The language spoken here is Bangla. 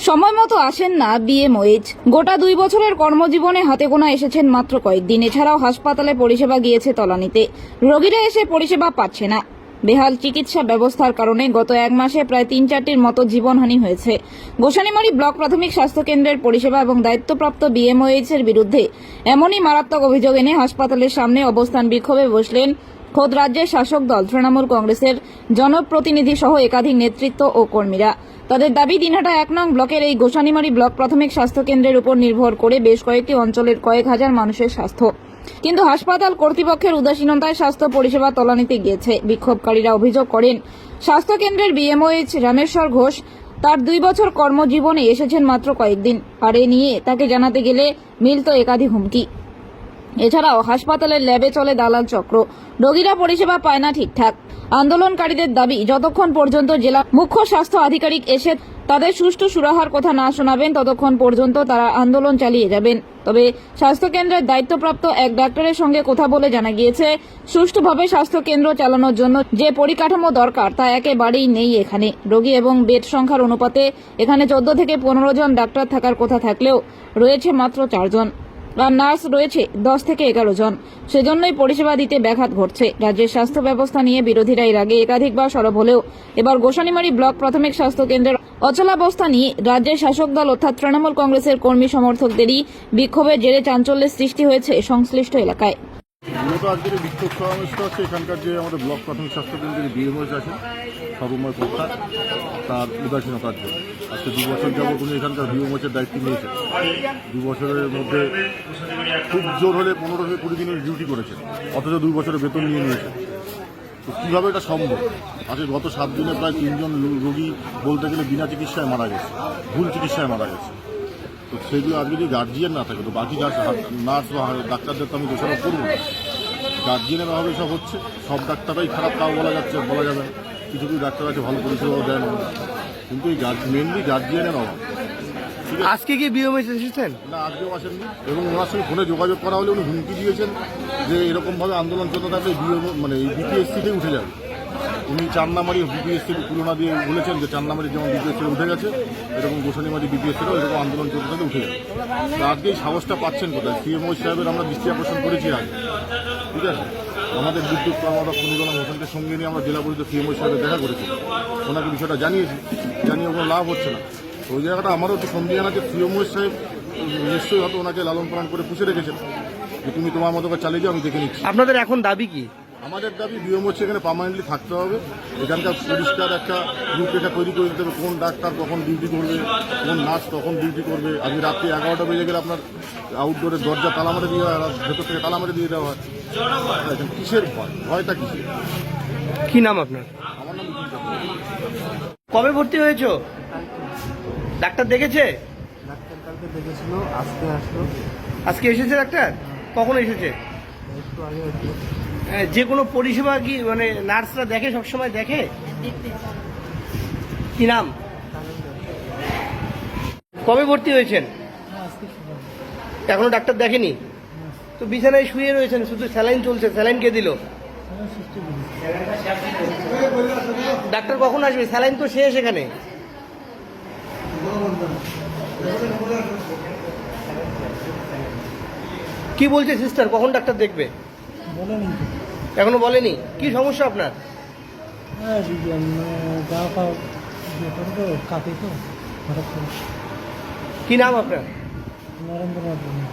সময় মতো আসেন না বিএমওএইচ। গোটা 2 বছরের কর্মজীবনে হাতে গোনা এসেছেন মাত্র কয়েকদিন। এছাড়াও হাসপাতালে পরিষেবা গিয়েছে তলানিতে। রোগীরা এসে পরিষেবা পাচ্ছে না। বেহাল চিকিৎসা ব্যবস্থার কারণে গত 1 মাসে প্রায় 3-4টির মতো জীবনহানি হয়েছে। গোসানিমারী ব্লক প্রাথমিক স্বাস্থ্য কেন্দ্রের পরিষেবা এবং দায়িত্বপ্রাপ্ত বিএমওএইচ এর বিরুদ্ধে এমনই মারাত্মক অভিযোগ এনে হাসপাতালের সামনে অবস্থান বিক্ষোভে বসলেন খোদ রাজ্যের শাসক দল তৃণমূল কংগ্রেসের জনপ্রতিনিধি সহ একাধিক নেতৃত্ব ও কর্মীরা। তাদের দাবি, দিনহাটা 1 নং ব্লকের এই গোসানিমারী ব্লক প্রাথমিক স্বাস্থ্য কেন্দ্রের উপর নির্ভর করে বেশ কয়েকটি অঞ্চলের কয়েক হাজার মানুষের স্বাস্থ্য, কিন্তু হাসপাতাল কর্তৃপক্ষের উদাসীনতায় স্বাস্থ্য পরিষেবা তলানিতে গিয়েছে। বিক্ষোভকারীরা অভিযোগ করেন, স্বাস্থ্য কেন্দ্রের বিএমওএইচ রামেশ্বর ঘোষ তার 2 বছর কর্মজীবনে এসেছেন মাত্র কয়েকদিন, আর এ নিয়ে তাকে জানাতে গেলে মিলত একাধিক হুমকি। এছাড়াও হাসপাতালের ল্যাবে চলে দালাল চক্র, রোগীরা পরিষেবা পায় না ঠিকঠাক। আন্দোলনকারীদের দাবি, যতক্ষণ পর্যন্ত জেলা মুখ্য স্বাস্থ্য আধিকারিক এসে তাদের সুষ্ঠু সুরাহার কথা না শোনাবেন ততক্ষণ পর্যন্ত তারা আন্দোলন চালিয়ে যাবেন। তবে স্বাস্থ্য কেন্দ্রের দায়িত্বপ্রাপ্ত এক ডাক্তারের সঙ্গে কথা বলে জানা গিয়েছে, সুষ্ঠুভাবে স্বাস্থ্য কেন্দ্র চালানোর জন্য যে পরিকাঠামো দরকার তা একেবারেই নেই এখানে। রোগী এবং বেড সংখ্যার অনুপাতে এখানে 14 থেকে 15 জন ডাক্তার থাকার কথা থাকলেও রয়েছে মাত্র 4 জন, আর নার্স রয়েছে 10 থেকে 11 জন। সেজন্যই পরিষেবা দিতে ব্যাঘাত ঘটছে। রাজ্যের স্বাস্থ্য ব্যবস্থা নিয়ে বিরোধীরা এর আগে একাধিকবার সরব হলেও এবার গোসানিমারী ব্লক প্রাথমিক স্বাস্থ্য কেন্দ্রের অচলাবস্থা নিয়ে রাজ্যের শাসক দল অর্থাৎ তৃণমূল কংগ্রেসের কর্মী সমর্থকদেরই বিক্ষোভের জেরে চাঞ্চল্যের সৃষ্টি হয়েছে সংশ্লিষ্ট এলাকায়। মূলত আজকের বিক্ষোভ সমাবেশটা হচ্ছে এখানকার যে আমাদের ব্লক প্রাথমিক স্বাস্থ্য কেন্দ্রের বিএমওএইচ আছে সর্বময় কর্তা, তার উদাসীনতার জন্য। আজকে 2 বছর যাবত উনি এখানকার বিএমওএইচের দায়িত্ব নিয়েছেন। 2 বছরের মধ্যে খুব জোর হলে 15 থেকে 20 দিনের ডিউটি করেছেন, অথচ 2 বছরের বেতন নিয়ে নিয়েছেন। তো কীভাবে এটা সম্ভব? আজকে গত 7 দিনে প্রায় 3 জন রোগী বলতে গেলে বিনা চিকিৎসায় মারা গেছে, ভুল চিকিৎসায় মারা গেছে। তো সেগুলো আজকে যদি গার্জিয়ান না থাকে তো বাকি নার্স বা ডাক্তারদের তো আমি দোষারোপ করবো না। গার্জিয়ানের অভাবে সব হচ্ছে। সব ডাক্তাররাই খারাপ তাও বলা যাবে না। কিছু কিছু ডাক্তার আছে ভালো পরিষেবাও দেয় না, কিন্তু এই মেনলি গার্জিয়ানের অভাব। আজকে কি বিএমওএইচ এসেছেন? না, আজকেও আসেননি, এবং ওনার সঙ্গে ফোনে যোগাযোগ করা হলে উনি হুমকি দিয়েছেন যে এরকমভাবে আন্দোলন চলতে থাকলে এই বিপিএসসিতেই উঠে যাবে। উনি চান্নামারি বিপিএসসির তুলনা দিয়ে বলেছেন যে চান্নামারি যেমন বিপিএসসি উঠে গেছে, এরকম গোসানিমারি বিপিএসসিরও এরকম আন্দোলন চলতে থাকলে উঠে যাবে। তো আজকে এই সাহসটা পাচ্ছেন কোথায়? সিএমও সাহেবের আমরা দৃষ্টি আকর্ষণ করেছি আগে, ঠিক আছে। আমাদের বিদ্যুৎ কর্মকর্তা ফনুরুল হোসেনকে সঙ্গে নিয়ে আমরা জেলা পরিষদ সিএমও সাহেবের দেখা করেছি, ওনাকে বিষয়টা জানিয়েছি, জানিয়ে কোনো লাভ হচ্ছে না। তো ওই জায়গাটা আমারও একটু সন্দেহ আছে, সিএমও সাহেব নিশ্চয়ই হয়তো ওনাকে লালন পালন করে পুষে রেখেছেন যে তুমি তোমার মতো করে চালিয়ে যাও, আমি দেখে নিচ্ছি। আপনাদের এখন দাবি কি? আমাদের দাবি বিএমওএইচ এখানে পার্মানেন্টলি থাকতে হবে। এখানকার পরিষ্কার একটা রূপরেখা তৈরি করে দিতে হবে, কোন ডাক্তার কখন ডিউটি করবে, কোন নার্স কখন ডিউটি করবে। আজকে রাত্রি 11টা বেজে গেলে আপনার আউটডোরের দরজা তালা মারে দিয়ে হয়, ভেতর থেকে তালা মারে দিয়ে দেওয়া হয়। কিসের ভয়? ভয়টা কিসের? কি নাম আপনার? আমার নাম বিপিন চক্রবর্তী। কবে ভর্তি হয়েছো? ডাক্তার দেখেছে? ডাক্তার কালকে দেখেছিল, আজকে আসলো। আজকে এসেছে ডাক্তার? কখন এসেছে? একটু আগে আসলো। যে কোনো পরিষেবা কি মানে নার্সরা দেখে, সবসময় দেখে? কি নাম? কবে ভর্তি হয়েছেন? আজকে সকালে। এখনো ডাক্তার দেখেনি তো? বিছানায় শুয়ে রয়েছেন, শুধু স্যালাইন চলছে। স্যালাইন কে দিল? আমার সুস্থ করেছে। ডাক্তার কখন আসবে? স্যালাইন তো শেষ এখানে। কি বলছে সিস্টার, কখন ডাক্তার দেখবে? বলেনি তো। এখনো বলেনি। কি সমস্যা আপনার? হ্যাঁ, গা পা ব্যাপার তো কাঁপে তো হঠাৎ করে। কি নাম আপনার? নরেন্দ্রনাথ বর্মা।